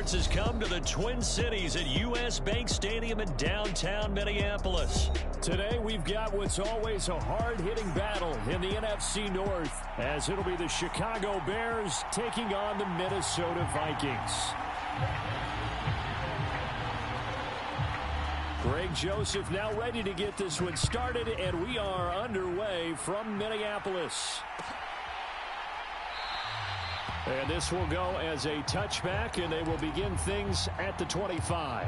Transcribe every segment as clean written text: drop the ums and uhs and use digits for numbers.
Sports has come to the Twin Cities at U.S. Bank Stadium in downtown Minneapolis. Today we've got what's always a hard-hitting battle in the NFC North, as it'll be the Chicago Bears taking on the Minnesota Vikings. Greg Joseph now ready to get this one started, and we are underway from Minneapolis. And this will go as a touchback, and they will begin things at the 25.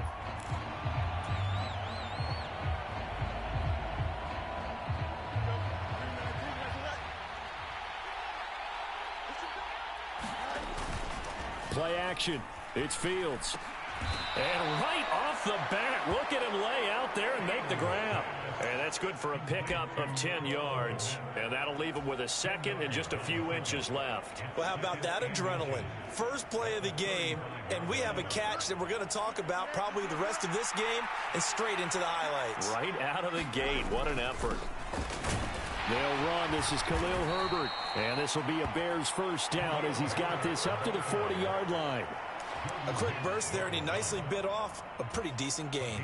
Play action. It's Fields. And right off the bat, look at him lay out there and make the grab. And that's good for a pickup of 10 yards. And that'll leave him with a second and just a few inches left. Well, how about that adrenaline? First play of the game, and we have a catch that we're going to talk about probably the rest of this game and straight into the highlights. Right out of the gate. What an effort. They'll run. This is Khalil Herbert. And this will be a Bears first down as he's got this up to the 40-yard line. A quick burst there, and he nicely bit off a pretty decent gain.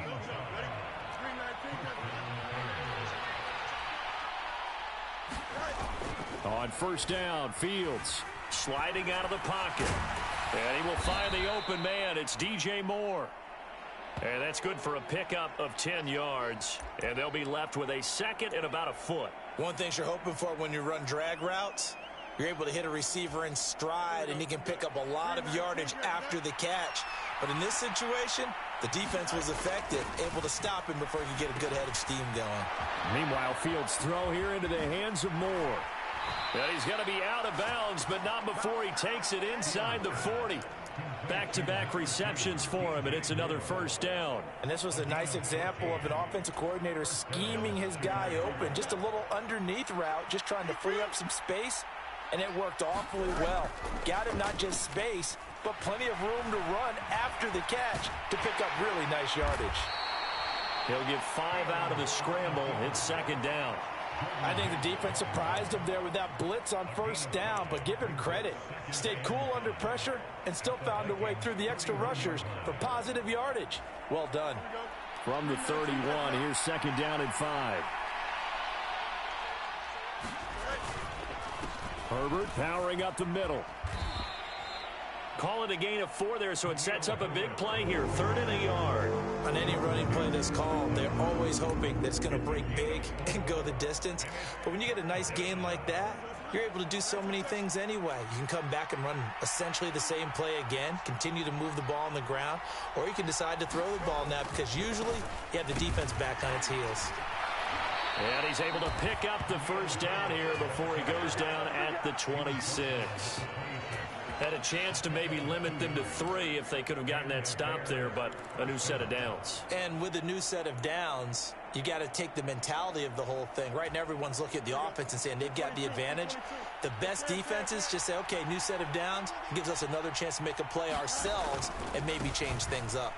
On first down, Fields sliding out of the pocket. And he will find the open man. It's DJ Moore. And that's good for a pickup of 10 yards. And they'll be left with a second and about a foot. One thing you're hoping for when you run drag routes, you're able to hit a receiver in stride, and he can pick up a lot of yardage after the catch. But in this situation, the defense was effective, able to stop him before he could get a good head of steam going. Meanwhile, Fields' throw here into the hands of Moore. And he's going to be out of bounds, but not before he takes it inside the 40. Back-to-back receptions for him, and it's another first down. And this was a nice example of an offensive coordinator scheming his guy open. Just a little underneath route, just trying to free up some space, and it worked awfully well. Got him not just space, but plenty of room to run after the catch to pick up really nice yardage. He'll get 5 out of the scramble. It's second down. I think the defense surprised him there with that blitz on first down, but give him credit. Stayed cool under pressure and still found a way through the extra rushers for positive yardage. Well done. From the 31, here's second down and 5. Herbert powering up the middle. Call it a gain of 4 there, so it sets up a big play here. 3rd and a yard. On any running play that's called, they're always hoping that it's going to break big and go the distance. But when you get a nice game like that, you're able to do so many things anyway. You can come back and run essentially the same play again, continue to move the ball on the ground, or you can decide to throw the ball now because usually you have the defense back on its heels. And he's able to pick up the first down here before he goes down at the 26. Had a chance to maybe limit them to 3 if they could have gotten that stop there, but a new set of downs. And with a new set of downs, you got to take the mentality of the whole thing. Right now, everyone's looking at the offense and saying they've got the advantage. The best defenses just say, okay, new set of downs, gives us another chance to make a play ourselves and maybe change things up.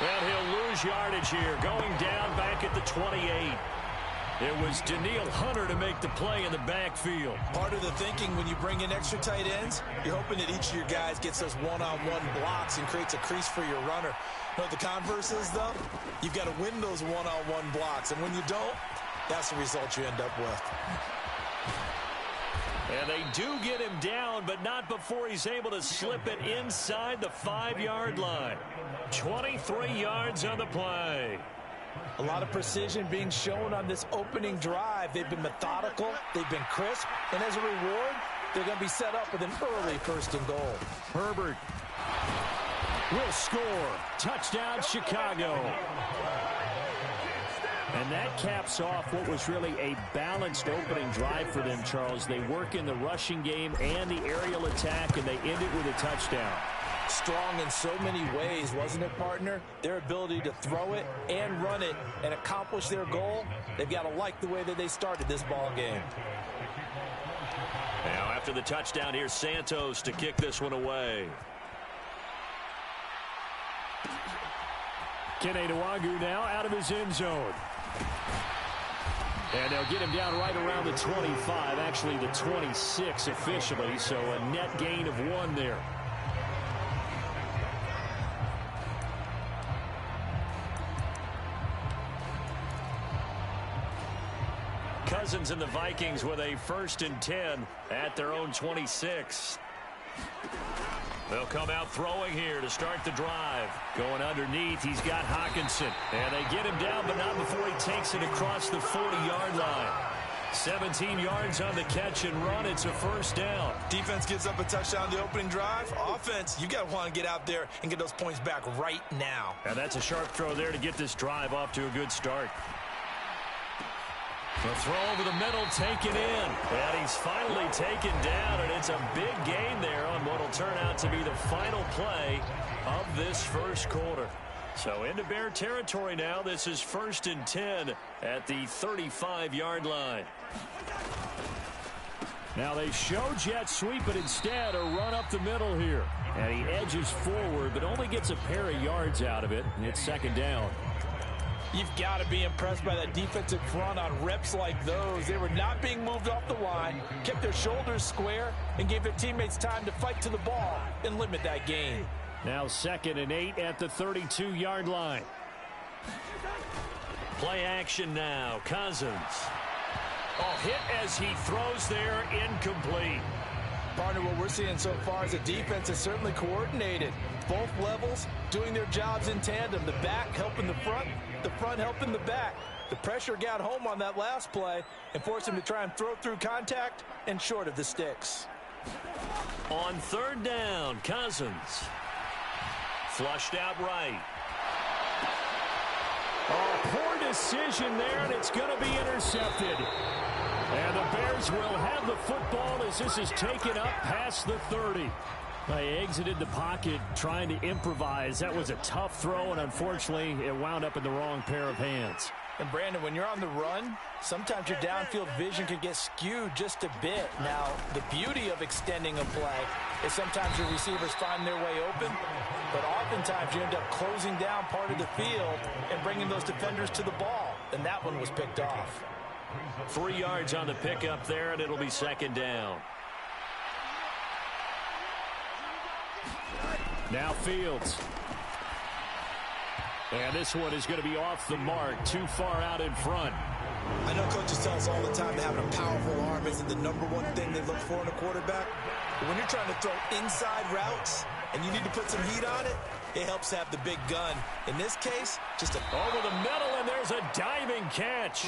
Well, he'll lose yardage here, going down back at the 28. It was Daniil Hunter to make the play in the backfield. Part of the thinking when you bring in extra tight ends, you're hoping that each of your guys gets those one-on-one blocks and creates a crease for your runner. You know what the converse is, though? You've got to win those one-on-one blocks, and when you don't, that's the result you end up with. And they do get him down, but not before he's able to slip it inside the 5-yard line. 23 yards on the play. A lot of precision being shown on this opening drive. They've been methodical, they've been crisp, and as a reward, they're going to be set up with an early 1st and goal. Herbert will score. Touchdown, Chicago. And that caps off what was really a balanced opening drive for them, Charles. They work in the rushing game and the aerial attack, and they end it with a touchdown. Strong in so many ways, wasn't it, partner? Their ability to throw it and run it and accomplish their goal, they've got to like the way that they started this ball game. Now, after the touchdown, here's Santos to kick this one away. Kene Nwangwu now out of his end zone. And they'll get him down right around the 25, actually the 26 officially, so a net gain of 1 there. Cousins and the Vikings with a 1st and 10 at their own 26. They'll come out throwing here to start the drive. Going underneath, he's got Hawkinson. And they get him down, but not before he takes it across the 40-yard line. 17 yards on the catch and run. It's a 1st down. Defense gives up a touchdown the opening drive. Offense, you got to want to get out there and get those points back right now. And that's a sharp throw there to get this drive off to a good start. The throw over the middle, taken in. And he's finally taken down, and it's a big gain there on what will turn out to be the final play of this first quarter. So into Bear territory now. This is 1st and 10 at the 35-yard line. Now they show jet sweep, but instead a run up the middle here. And he edges forward, but only gets a pair of yards out of it. And it's 2nd down. You've got to be impressed by that defensive front on reps like those. They were not being moved off the line, kept their shoulders square, and gave their teammates time to fight to the ball and limit that gain. Now 2nd and 8 at the 32-yard line. Play action now. Cousins. Oh, hit as he throws there, incomplete. Partner, what we're seeing so far is the defense is certainly coordinated. Both levels doing their jobs in tandem. The back helping the front helping the back. The pressure got home on that last play and forced him to try and throw through contact and short of the sticks. On 3rd down, Cousins. Flushed out right. Oh, poor decision there, and it's going to be intercepted. And the Bears will have the football as this is taken up past the 30. They exited the pocket trying to improvise. That was a tough throw, and unfortunately, it wound up in the wrong pair of hands. And, Brandon, when you're on the run, sometimes your downfield vision can get skewed just a bit. Now, the beauty of extending a play is sometimes your receivers find their way open, but oftentimes you end up closing down part of the field and bringing those defenders to the ball, and that one was picked off. 3 yards on the pickup there, and it'll be 2nd down. Now Fields. And this one is going to be off the mark, too far out in front. I know coaches tell us all the time that having a powerful arm isn't the #1 thing they look for in a quarterback. But when you're trying to throw inside routes and you need to put some heat on it, it helps have the big gun. In this case, just over the middle, and there's a diving catch.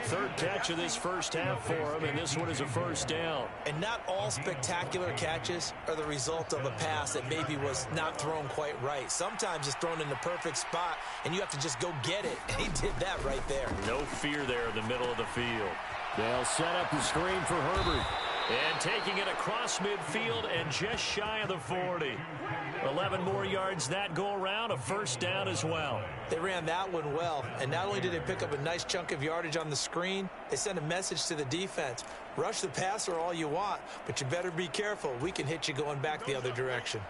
3rd catch of this first half for him, and this one is a 1st down. And not all spectacular catches are the result of a pass that maybe was not thrown quite right. Sometimes it's thrown in the perfect spot, and you have to just go get it. And he did that right there. No fear there in the middle of the field. They'll set up the screen for Herbert. And taking it across midfield and just shy of the 40. 11 more yards that go around, a 1st down as well. They ran that one well, and not only did they pick up a nice chunk of yardage on the screen, they sent a message to the defense. Rush the passer all you want, but you better be careful. We can hit you going back the other direction.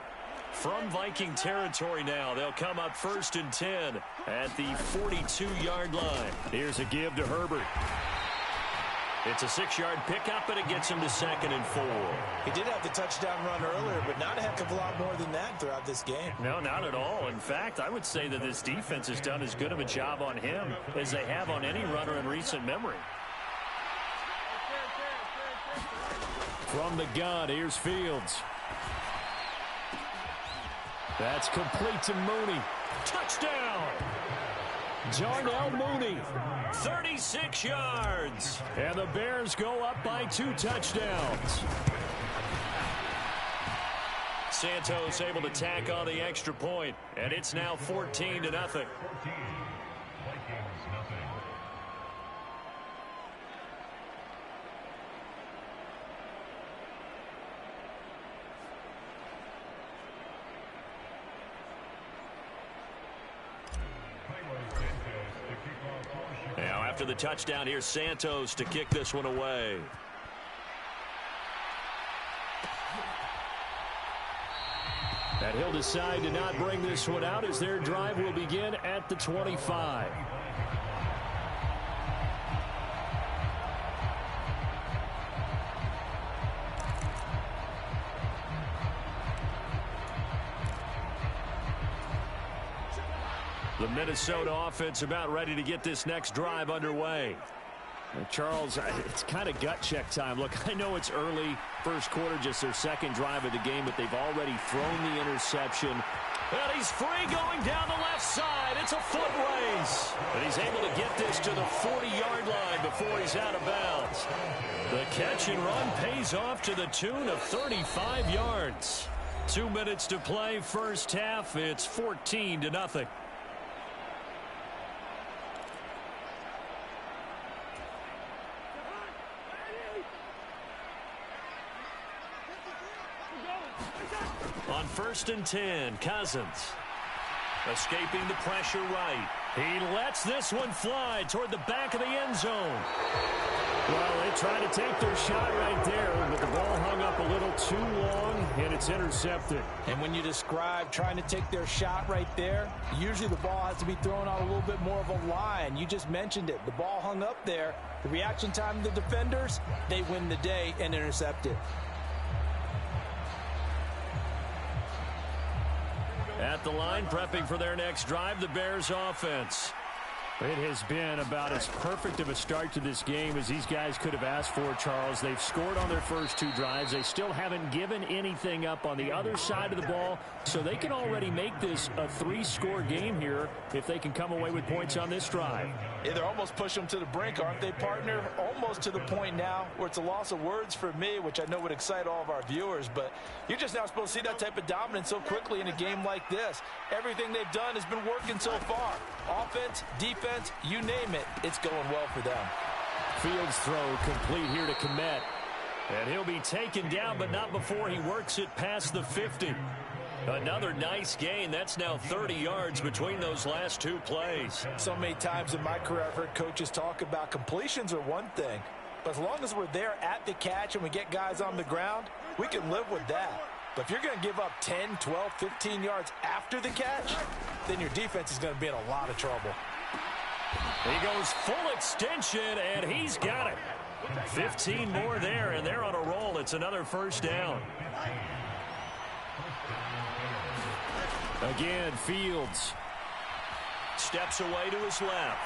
From Viking territory now, they'll come up 1st and 10 at the 42-yard line. Here's a give to Herbert. It's a 6-yard pickup, and it gets him to 2nd and 4. He did have the touchdown run earlier, but not a heck of a lot more than that throughout this game. No, not at all. In fact, I would say that this defense has done as good of a job on him as they have on any runner in recent memory. From the gun, here's Fields. That's complete to Mooney. Touchdown! Darnell Mooney, 36 yards. And the Bears go up by 2 touchdowns. Santos able to tack on the extra point, and it's now 14-0. Now, after the touchdown, here's Santos to kick this one away. And he'll decide to not bring this one out as their drive will begin at the 25. The Minnesota offense about ready to get this next drive underway. Charles, it's kind of gut check time. Look, I know it's early, first quarter, just their second drive of the game, but they've already thrown the interception. And he's free going down the left side. It's a foot race. And he's able to get this to the 40-yard line before he's out of bounds. The catch and run pays off to the tune of 35 yards. 2 minutes to play, first half. It's 14-0. On 1st and 10, Cousins. Escaping the pressure right. He lets this one fly toward the back of the end zone. Well, they tried to take their shot right there, but the ball hung up a little too long, and it's intercepted. And when you describe trying to take their shot right there, usually the ball has to be thrown out a little bit more of a line. You just mentioned it. The ball hung up there. The reaction time of the defenders, they win the day and intercept it. At the line, prepping for their next drive, the Bears offense. It has been about as perfect of a start to this game as these guys could have asked for, Charles. They've scored on their first 2 drives. They still haven't given anything up on the other side of the ball, so they can already make this a 3-score game here if they can come away with points on this drive. Yeah, they're almost pushing them to the brink, aren't they, partner? Almost to the point now where it's a loss of words for me, which I know would excite all of our viewers, but you're just not supposed to see that type of dominance so quickly in a game like this. Everything they've done has been working so far. Offense, defense, you name it, it's going well for them. Fields throw complete here to Komet. And he'll be taken down, but not before he works it past the 50. Another nice gain. That's now 30 yards between those last 2 plays. So many times in my career I've heard coaches talk about completions are one thing, but as long as we're there at the catch and we get guys on the ground, we can live with that. But if you're going to give up 10, 12, 15 yards after the catch, then your defense is going to be in a lot of trouble. He goes full extension, and he's got it. 15 more there, and they're on a roll. It's another first down. Again, Fields steps away to his left.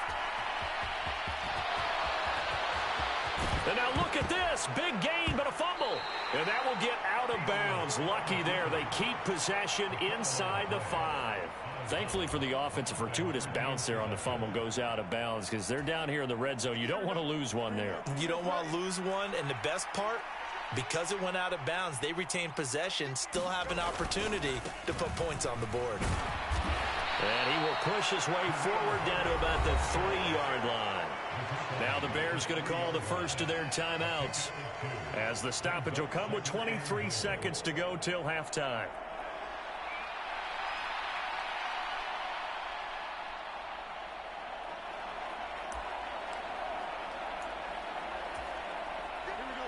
And now look at this. Big gain, but a fumble. And that will get out of bounds. Lucky there. They keep possession inside the 5. Thankfully for the offense, a fortuitous bounce there on the fumble goes out of bounds because they're down here in the red zone. You don't want to lose one there. You don't want to lose one, and the best part, because it went out of bounds, they retain possession, still have an opportunity to put points on the board. And he will push his way forward down to about the 3-yard line. Now the Bears going to call the first of their timeouts as the stoppage will come with 23 seconds to go till halftime.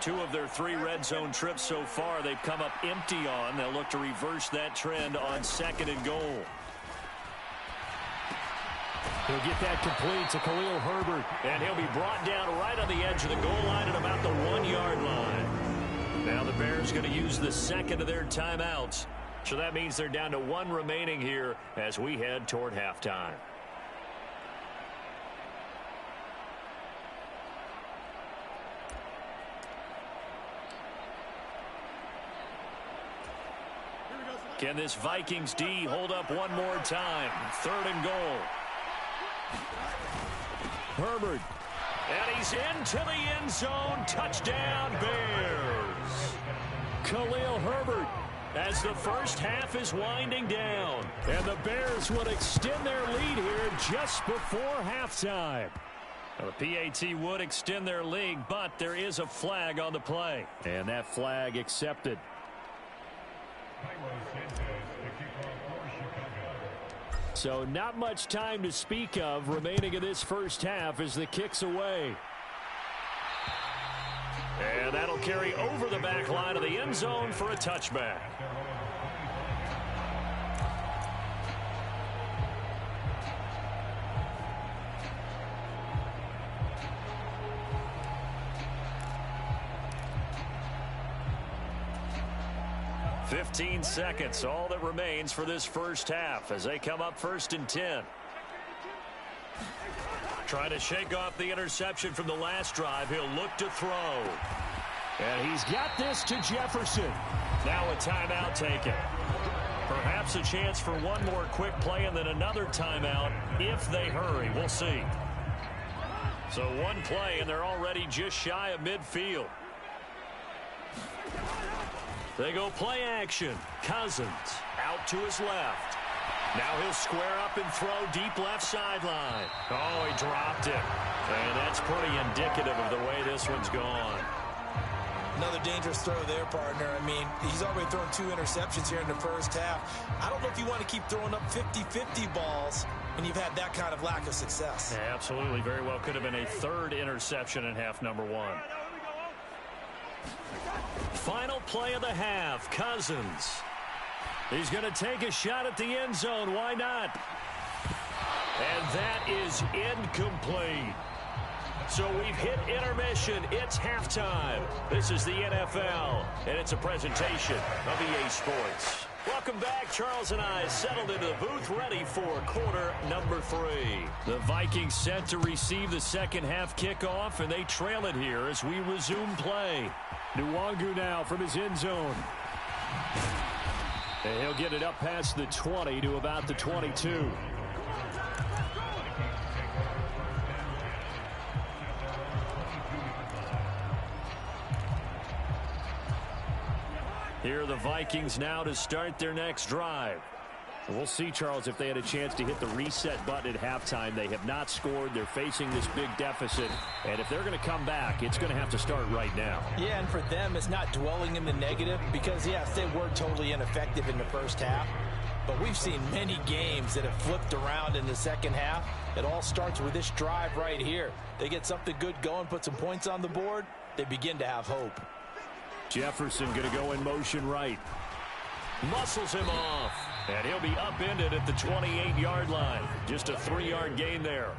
Two of their 3 red zone trips so far they've come up empty on. They'll look to reverse that trend on 2nd and goal. He'll get that complete to Khalil Herbert, and he'll be brought down right on the edge of the goal line at about the 1-yard line. Now the Bears going to use the second of their timeouts. So that means they're down to 1 remaining here as we head toward halftime. Can this Vikings D hold up one more time? 3rd and goal. Herbert. And he's into the end zone. Touchdown, Bears. Khalil Herbert as the first half is winding down. And the Bears would extend their lead here just before halftime. Well, the PAT would extend their lead, but there is a flag on the play. And that flag accepted. So not much time to speak of remaining in this first half as the kick's away. And that'll carry over the back line of the end zone for a touchback. "15 seconds, all that remains for this first half as they come up 1st and 10. Trying to shake off the interception from the last drive. He'll look to throw. And he's got this to Jefferson. Now a timeout taken. Perhaps a chance for one more quick play and then another timeout if they hurry. We'll see. So one play, and they're already just shy of midfield. They go play action. Cousins out to his left. Now he'll square up and throw deep left sideline. Oh, he dropped it. And that's pretty indicative of the way this one's gone. Another dangerous throw there, partner. I mean, he's already thrown 2 interceptions here in the first half. I don't know if you want to keep throwing up 50-50 balls when you've had that kind of lack of success. Yeah, absolutely. Very well could have been a 3rd interception in half number 1. Final play of the half. Cousins. He's going to take a shot at the end zone. Why not? And that is incomplete. So we've hit intermission. It's halftime. This is the NFL, and it's a presentation of EA Sports. Welcome back. Charles and I settled into the booth, ready for quarter number 3. The Vikings set to receive the second half kickoff, and they trail it here as we resume play. Nwangu now from his end zone. And he'll get it up past the 20 to about the 22. Here are the Vikings now to start their next drive. We'll see, Charles, if they had a chance to hit the reset button at halftime. They have not scored. They're facing this big deficit. And if they're going to come back, it's going to have to start right now. Yeah, and for them, it's not dwelling in the negative because, yes, they were totally ineffective in the first half. But we've seen many games that have flipped around in the second half. It all starts with this drive right here. They get something good going, put some points on the board, they begin to have hope. Jefferson going to go in motion right. Muscles him off. And he'll be upended at the 28-yard line. Just a 3-yard gain there.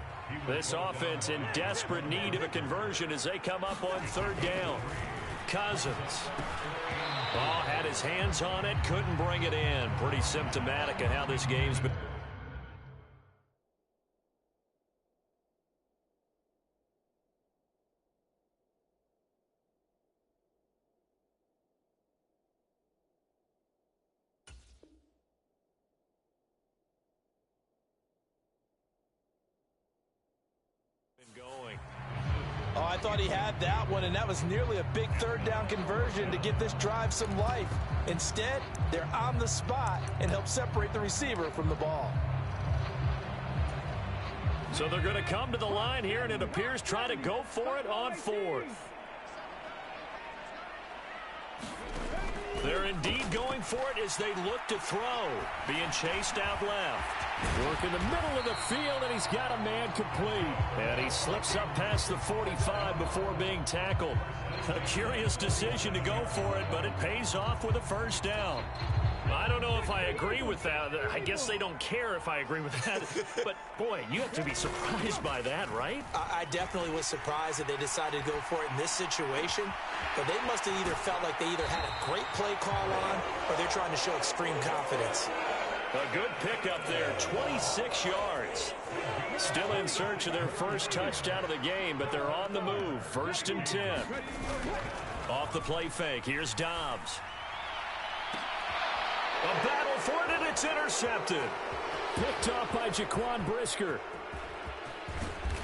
This offense in desperate need of a conversion as they come up on 3rd down. Cousins. Oh, had his hands on it. Couldn't bring it in. Pretty symptomatic of how this game's been. Oh, I thought he had that one, and that was nearly a big 3rd down conversion to give this drive some life. Instead, they're on the spot and help separate the receiver from the ball. So they're going to come to the line here, and it appears try to go for it on 4th. They're indeed going for it as they look to throw. Being chased out left. Work in the middle of the field, and he's got a man complete. And he slips up past the 45 before being tackled. A curious decision to go for it, but it pays off with a 1st down. I don't know if I agree with that. I guess they don't care if I agree with that. But, boy, you have to be surprised by that, right? I definitely was surprised that they decided to go for it in this situation. But they must have either felt like they either had a great play call on or they're trying to show extreme confidence. A good pickup there, 26 yards. Still in search of their first touchdown of the game, but they're on the move. 1st and 10. Off the play fake, here's Dobbs. A battle for it, and it's intercepted. Picked off by Jaquan Brisker.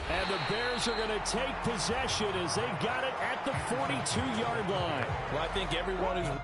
And the Bears are going to take possession as they got it at the 42-yard line. Well, I think everyone who's